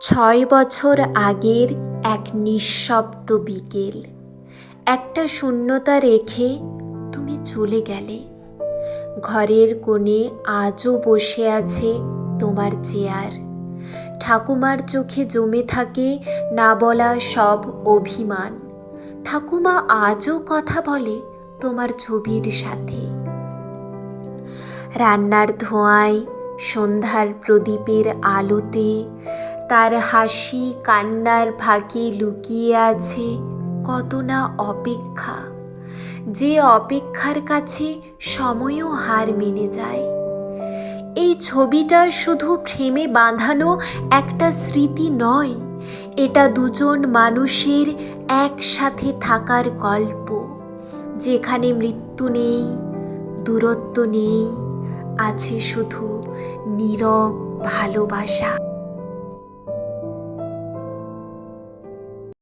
6 বছর আগের এক নিঃশব্দ বিকেল, একটা শূন্যতা রেখে তুমি চলে গেলে। ঘরের কোণে আজও বসে আছে তোমার চেয়ার। ঠাকুমার চোখে জমে থাকে না বলা সব অভিমান। ঠাকুমা আজও কথা বলে তোমার ছবির সাথে। রান্নার ধোঁয়ায়, সন্ধ্যার প্রদীপের আলোতে তার হাসি কান্নার ফাঁকে লুকিয়ে আছে কত না অপেক্ষা, যে অপেক্ষার কাছে সময়ও হার মেনে যায়। এই ছবিটা শুধু ফ্রেমে বাঁধানো একটা স্মৃতি নয়, এটা দুজন মানুষের একসাথে থাকার গল্প, যেখানে মৃত্যু নেই, দূরত্ব নেই, আছে শুধু নীরব ভালোবাসা।